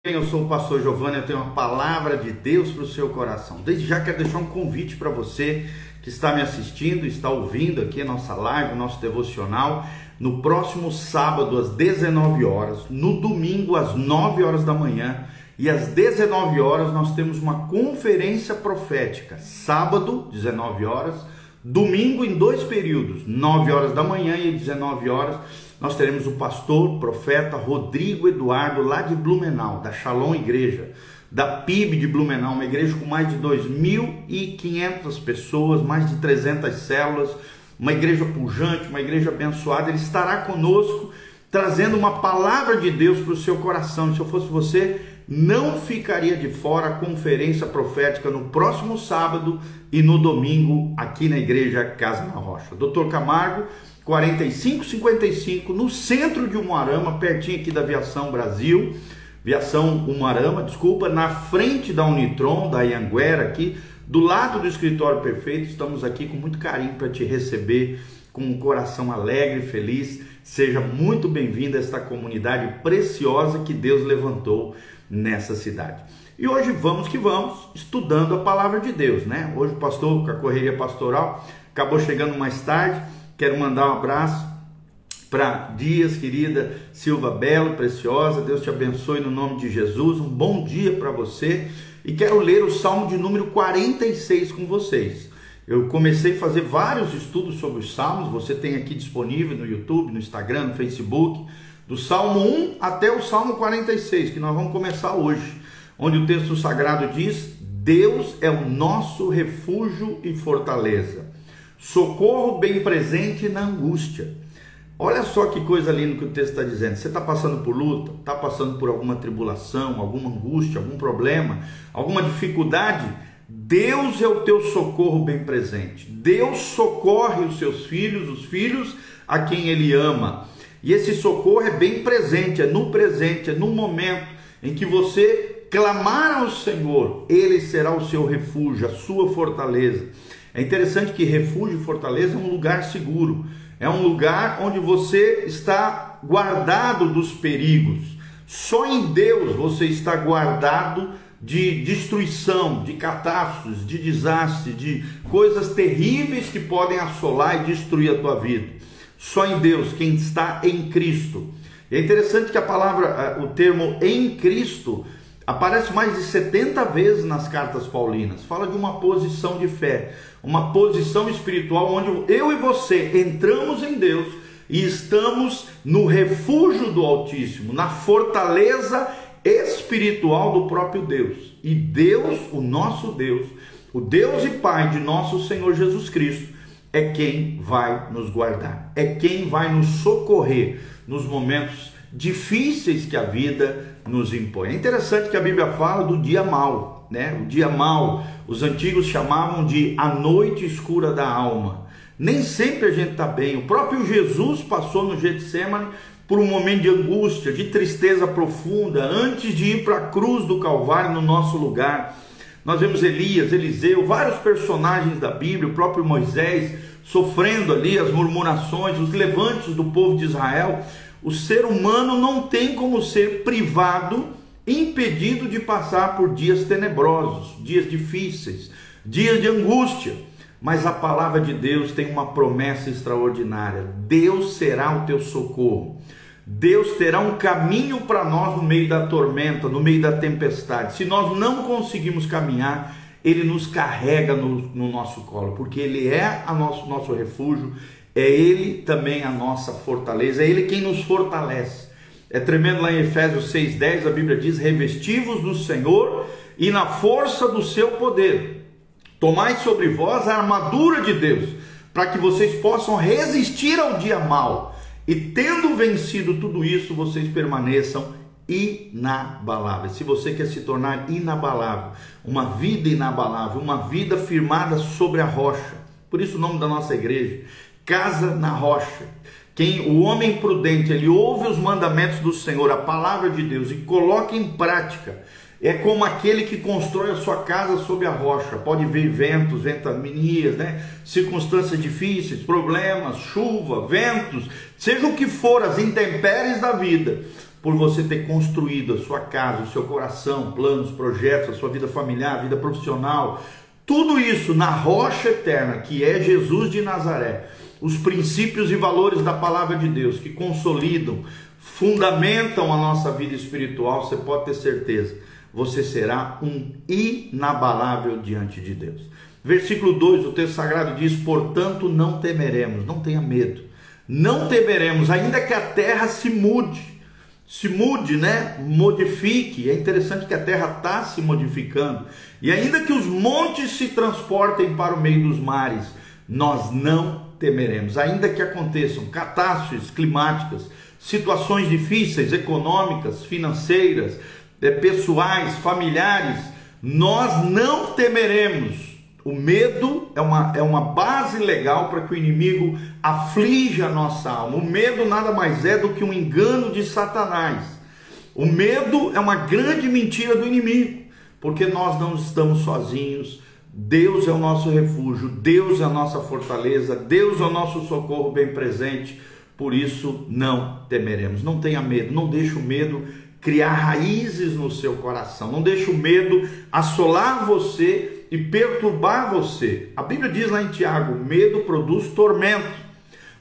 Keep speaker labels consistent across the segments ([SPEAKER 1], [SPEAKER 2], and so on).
[SPEAKER 1] Eu sou o pastor Giovanni, eu tenho uma palavra de Deus para o seu coração. Desde já quero deixar um convite para você que está me assistindo, está ouvindo aqui a nossa live, o nosso devocional, no próximo sábado às 19 horas, no domingo às 9 horas da manhã e às 19 horas nós temos uma conferência profética. Sábado, 19 horas, domingo em dois períodos, 9 horas da manhã e 19 horas. Nós teremos o pastor, profeta Rodrigo Eduardo, lá de Blumenau, da Shalom Igreja, da PIB de Blumenau, uma igreja com mais de 2.500 pessoas, mais de 300 células, uma igreja pujante, uma igreja abençoada. Ele estará conosco, trazendo uma palavra de Deus para o seu coração. Se eu fosse você, não ficaria de fora a conferência profética no próximo sábado e no domingo, aqui na igreja Casa na Rocha. Dr. Camargo, 4555, no centro de Umuarama, pertinho aqui da Viação Brasil, Viação Umuarama, desculpa, na frente da Unitron, da Anhanguera, aqui, do lado do Escritório Perfeito. Estamos aqui com muito carinho para te receber, com um coração alegre e feliz. Seja muito bem-vindo a esta comunidade preciosa que Deus levantou nessa cidade. E hoje vamos que vamos, estudando a palavra de Deus, né? Hoje o pastor, com a correria pastoral, acabou chegando mais tarde. Quero mandar um abraço para Dias, querida Silva Belo, preciosa. Deus te abençoe no nome de Jesus. Um bom dia para você. E quero ler o Salmo de número 46 com vocês. Eu comecei a fazer vários estudos sobre os Salmos. Você tem aqui disponível no YouTube, no Instagram, no Facebook, do Salmo 1 até o Salmo 46, que nós vamos começar hoje, onde o texto sagrado diz: Deus é o nosso refúgio e fortaleza, socorro bem presente na angústia. Olha só que coisa linda que o texto está dizendo. Você está passando por luta, está passando por alguma tribulação, alguma angústia, algum problema, alguma dificuldade? Deus é o teu socorro bem presente. Deus socorre os seus filhos, os filhos a quem Ele ama. E esse socorro é bem presente, é no momento em que você clamar ao Senhor, Ele será o seu refúgio, a sua fortaleza. É interessante que refúgio e fortaleza é um lugar seguro, é um lugar onde você está guardado dos perigos. Só em Deus você está guardado de destruição, de catástrofes, de desastre, de coisas terríveis que podem assolar e destruir a tua vida. Só em Deus, quem está em Cristo. E é interessante que a palavra, o termo em Cristo, aparece mais de 70 vezes nas cartas paulinas. Fala de uma posição de fé, uma posição espiritual onde eu e você entramos em Deus e estamos no refúgio do Altíssimo, na fortaleza espiritual do próprio Deus. E Deus, o nosso Deus, o Deus e Pai de nosso Senhor Jesus Cristo, é quem vai nos guardar, é quem vai nos socorrer nos momentos difíceis que a vida nos impõe. É interessante que a Bíblia fala do dia mau, né? O dia mau, os antigos chamavam de a noite escura da alma. Nem sempre a gente está bem. O próprio Jesus passou no Getsemane por um momento de angústia, de tristeza profunda, antes de ir para a cruz do Calvário no nosso lugar. Nós vemos Elias, Eliseu, vários personagens da Bíblia, o próprio Moisés, sofrendo ali as murmurações, os levantes do povo de Israel. O ser humano não tem como ser privado, impedido de passar por dias tenebrosos, dias difíceis, dias de angústia. Mas a palavra de Deus tem uma promessa extraordinária. Deus será o teu socorro. Deus terá um caminho para nós no meio da tormenta, no meio da tempestade. Se nós não conseguimos caminhar, Ele nos carrega no nosso colo, porque Ele é nosso refúgio, é Ele também a nossa fortaleza, é Ele quem nos fortalece. É tremendo lá em Efésios 6,10, a Bíblia diz: revesti-vos do Senhor e na força do seu poder, tomai sobre vós a armadura de Deus, para que vocês possam resistir ao dia mau, e tendo vencido tudo isso, vocês permaneçam inabaláveis. Se você quer se tornar inabalável, uma vida inabalável, uma vida firmada sobre a rocha, por isso o nome da nossa igreja, Casa na Rocha. O homem prudente, ele ouve os mandamentos do Senhor, a palavra de Deus, e coloca em prática. É como aquele que constrói a sua casa sobre a rocha. Pode vir ventos, ventanias, né? Circunstâncias difíceis, problemas, chuva, ventos, seja o que for, as intempéries da vida. por você ter construído a sua casa, o seu coração, planos, projetos, a sua vida familiar, vida profissional, tudo isso na rocha eterna, que é Jesus de Nazaré, os princípios e valores da palavra de Deus, que consolidam, fundamentam a nossa vida espiritual, você pode ter certeza, você será um inabalável diante de Deus. Versículo 2, o texto sagrado diz: portanto não temeremos, não tenha medo, não temeremos, ainda que a terra se mude, né? Modifique. É interessante que a terra está se modificando, e ainda que os montes se transportem para o meio dos mares, nós não temeremos, ainda que aconteçam catástrofes climáticas, situações difíceis, econômicas, financeiras, pessoais, familiares, nós não temeremos. O medo é uma base legal para que o inimigo aflija a nossa alma. O medo nada mais é do que um engano de Satanás. O medo é uma grande mentira do inimigo, porque nós não estamos sozinhos. Deus é o nosso refúgio, Deus é a nossa fortaleza, Deus é o nosso socorro bem presente. Por isso não temeremos. Não tenha medo, não deixe o medo criar raízes no seu coração, não deixe o medo assolar você e perturbar você. A Bíblia diz lá em Tiago: o medo produz tormento,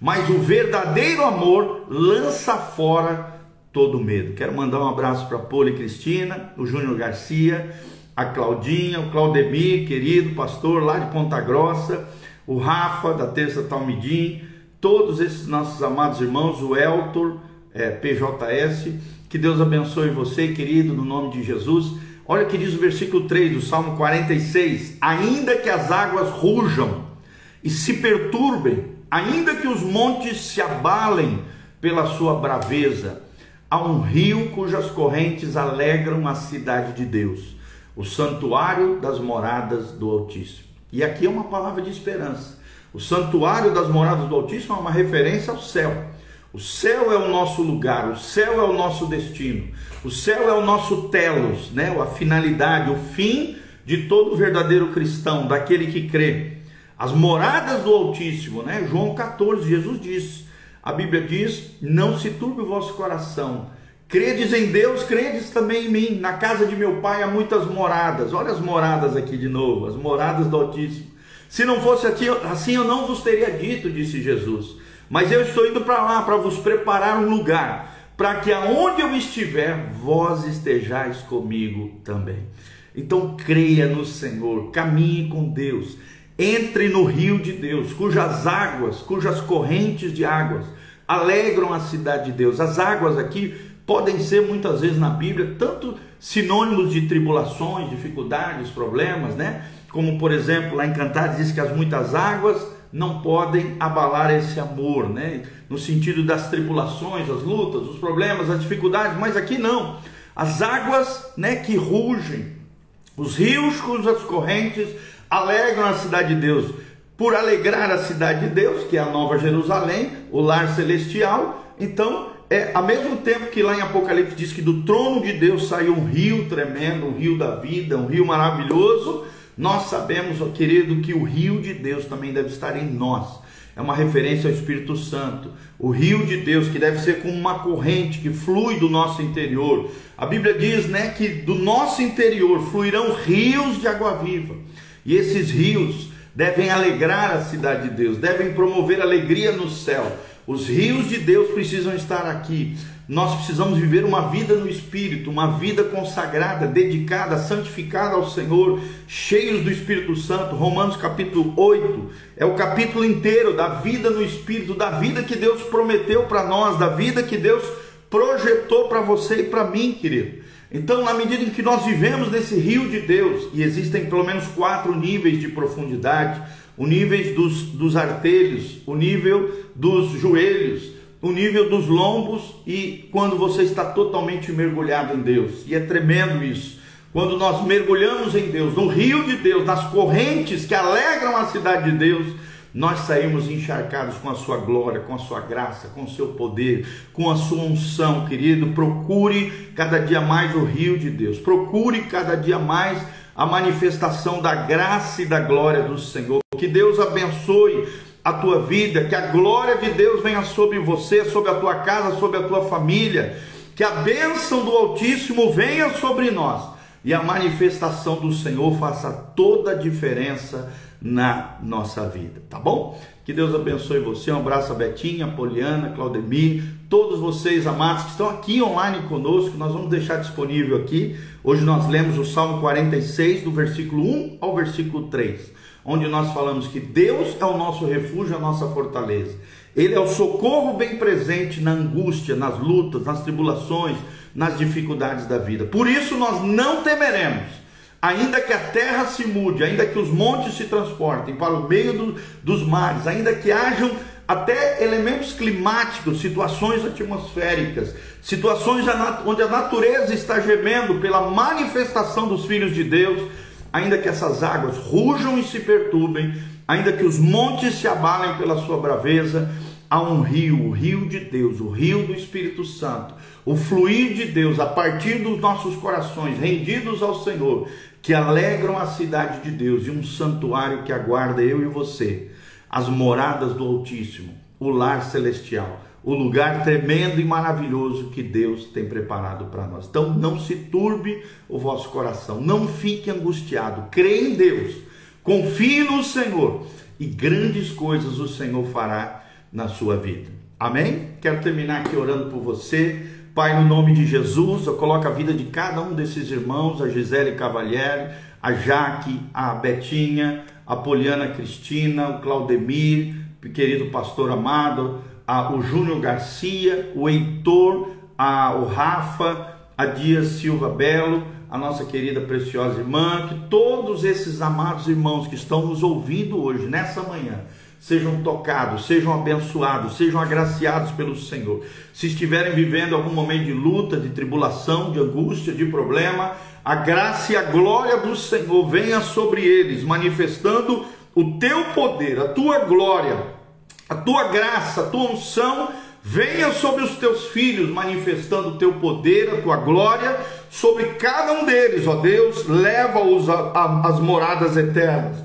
[SPEAKER 1] mas o verdadeiro amor lança fora todo medo. Quero mandar um abraço para a Poli Cristina, o Júnior Garcia, a Claudinha, o Claudemir, querido pastor lá de Ponta Grossa, o Rafa da Terça Talmidim, todos esses nossos amados irmãos, o Eltor, PJS, que Deus abençoe você, querido, no nome de Jesus. Olha o que diz o versículo 3 do Salmo 46, ainda que as águas rujam e se perturbem, ainda que os montes se abalem pela sua braveza, há um rio cujas correntes alegram a cidade de Deus, o santuário das moradas do Altíssimo. E aqui é uma palavra de esperança. O santuário das moradas do Altíssimo é uma referência ao céu. O céu é o nosso lugar, o céu é o nosso destino, o céu é o nosso telos, né? A finalidade, o fim de todo verdadeiro cristão, daquele que crê. As moradas do Altíssimo, né? João 14, Jesus disse, a Bíblia diz: não se turbe o vosso coração, credes em Deus, credes também em mim, na casa de meu pai há muitas moradas. Olha as moradas aqui de novo, as moradas do Altíssimo. Se não fosse assim, eu não vos teria dito, disse Jesus. Mas eu estou indo para lá, para vos preparar um lugar, para que aonde eu estiver, vós estejais comigo também. Então creia no Senhor, caminhe com Deus, entre no rio de Deus, cujas correntes de águas alegram a cidade de Deus. As águas aqui podem ser muitas vezes na Bíblia tanto sinônimos de tribulações, dificuldades, problemas, né? Como por exemplo lá em Cantares diz que as muitas águas não podem abalar esse amor, né? No sentido das tribulações, as lutas, os problemas, as dificuldades, mas aqui não. As águas, né, que rugem, os rios cujas correntes alegram a cidade de Deus. Por alegrar a cidade de Deus, que é a Nova Jerusalém, o lar celestial, então ao mesmo tempo que lá em Apocalipse diz que do trono de Deus saiu um rio tremendo, um rio da vida, um rio maravilhoso, nós sabemos, ó querido, que o rio de Deus também deve estar em nós. É uma referência ao Espírito Santo. O rio de Deus, que deve ser como uma corrente que flui do nosso interior. A Bíblia diz, né, que do nosso interior fluirão rios de água viva. E esses rios devem alegrar a cidade de Deus, devem promover alegria no céu. Os rios de Deus precisam estar aqui. Nós precisamos viver uma vida no Espírito, uma vida consagrada, dedicada, santificada ao Senhor, cheios do Espírito Santo. Romanos capítulo 8 é o capítulo inteiro da vida no Espírito, da vida que Deus prometeu para nós, da vida que Deus projetou para você e para mim, querido. Então, na medida em que nós vivemos nesse rio de Deus, e existem pelo menos 4 níveis de profundidade, o nível dos artelhos, o nível dos joelhos, o nível dos lombos, e quando você está totalmente mergulhado em Deus. E é tremendo isso. Quando nós mergulhamos em Deus, no rio de Deus, nas correntes que alegram a cidade de Deus, nós saímos encharcados com a sua glória, com a sua graça, com o seu poder, com a sua unção, querido. Procure cada dia mais o rio de Deus. Procure cada dia mais a manifestação da graça e da glória do Senhor. Que Deus abençoe a tua vida, que a glória de Deus venha sobre você, sobre a tua casa, sobre a tua família, que a bênção do Altíssimo venha sobre nós e a manifestação do Senhor faça toda a diferença na nossa vida, tá bom? Que Deus abençoe você. Um abraço a Betinha, a Poliana, a Claudemir, todos vocês amados que estão aqui online conosco. Nós vamos deixar disponível aqui. Hoje nós lemos o Salmo 46, do versículo 1 ao versículo 3, onde nós falamos que Deus é o nosso refúgio, a nossa fortaleza. Ele é o socorro bem presente na angústia, nas lutas, nas tribulações, nas dificuldades da vida. Por isso nós não temeremos, ainda que a terra se mude, ainda que os montes se transportem para o meio dos mares, ainda que hajam até elementos climáticos, situações atmosféricas, situações onde a natureza está gemendo pela manifestação dos filhos de Deus, ainda que essas águas rujam e se perturbem, ainda que os montes se abalem pela sua braveza, há um rio, o rio de Deus, o rio do Espírito Santo, o fluir de Deus a partir dos nossos corações rendidos ao Senhor, que alegram a cidade de Deus, e um santuário que aguarda eu e você, as moradas do Altíssimo, o lar celestial, o lugar tremendo e maravilhoso que Deus tem preparado para nós. Então não se turbe o vosso coração, não fique angustiado, crê em Deus, confie no Senhor, e grandes coisas o Senhor fará na sua vida. Amém? Quero terminar aqui orando por você. Pai, no nome de Jesus, eu coloco a vida de cada um desses irmãos, a Gisele Cavalieri, a Jaque, a Betinha, a Poliana Cristina, o Claudemir, o querido pastor amado, o Júnior Garcia, o Heitor, o Rafa, a Dias Silva Belo, a nossa querida preciosa irmã, que todos esses amados irmãos que estão nos ouvindo hoje, nessa manhã, sejam tocados, sejam abençoados, sejam agraciados pelo Senhor. Se estiverem vivendo algum momento de luta, de tribulação, de angústia, de problema, a graça e a glória do Senhor venha sobre eles, manifestando o teu poder, a tua glória, a tua graça, a tua unção, venha sobre os teus filhos, manifestando o teu poder, a tua glória, sobre cada um deles, ó Deus. Leva-os às moradas eternas,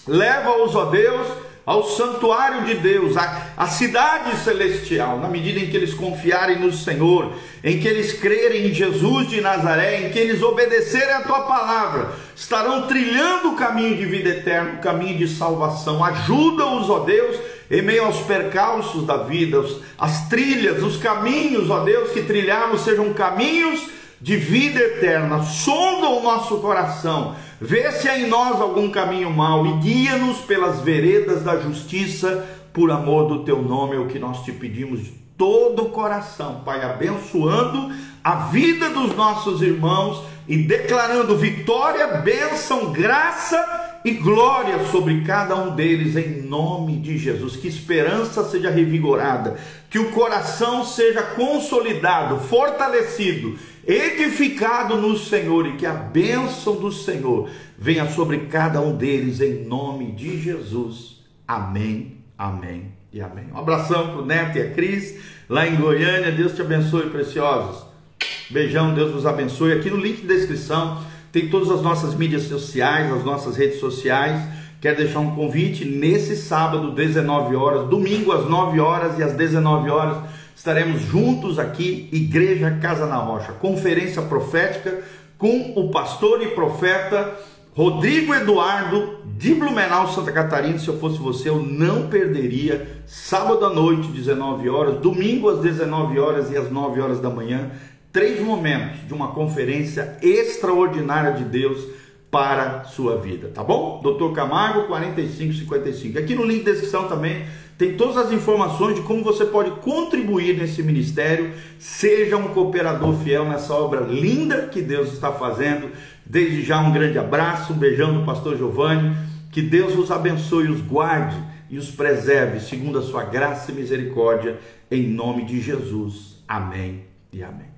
[SPEAKER 1] leva-os, ó Deus, ao santuário de Deus, a cidade celestial, na medida em que eles confiarem no Senhor, em que eles crerem em Jesus de Nazaré, em que eles obedecerem a tua palavra, estarão trilhando o caminho de vida eterna, o caminho de salvação. Ajuda-os, ó Deus, em meio aos percalços da vida, as trilhas, os caminhos, ó Deus, que trilhamos sejam caminhos de vida eterna. Sonda o nosso coração, vê se há em nós algum caminho mau e guia-nos pelas veredas da justiça, por amor do teu nome. É o que nós te pedimos de todo o coração, Pai, abençoando a vida dos nossos irmãos e declarando vitória, bênção, graça e glória sobre cada um deles, em nome de Jesus. Que esperança seja revigorada, que o coração seja consolidado, fortalecido, edificado no Senhor, e que a bênção do Senhor venha sobre cada um deles, em nome de Jesus. Amém, amém e amém. Um abração para o Neto e a Cris, lá em Goiânia. Deus te abençoe, preciosos. Beijão, Deus vos abençoe. Aqui no link de descrição tem todas as nossas mídias sociais, as nossas redes sociais. Quero deixar um convite: nesse sábado, 19 horas, domingo às 9 horas e às 19 horas, estaremos juntos aqui, Igreja Casa na Rocha, conferência profética com o pastor e profeta Rodrigo Eduardo, de Blumenau, Santa Catarina. Se eu fosse você, eu não perderia. Sábado à noite, 19 horas, domingo às 19 horas e às 9 horas da manhã. 3 momentos de uma conferência extraordinária de Deus para a sua vida, tá bom? Dr. Camargo, 4555. Aqui no link de descrição também tem todas as informações de como você pode contribuir nesse ministério. Seja um cooperador fiel nessa obra linda que Deus está fazendo. Desde já, um grande abraço, um beijão do pastor Giovanni. Que Deus os abençoe, os guarde e os preserve, segundo a sua graça e misericórdia, em nome de Jesus. Amém e amém.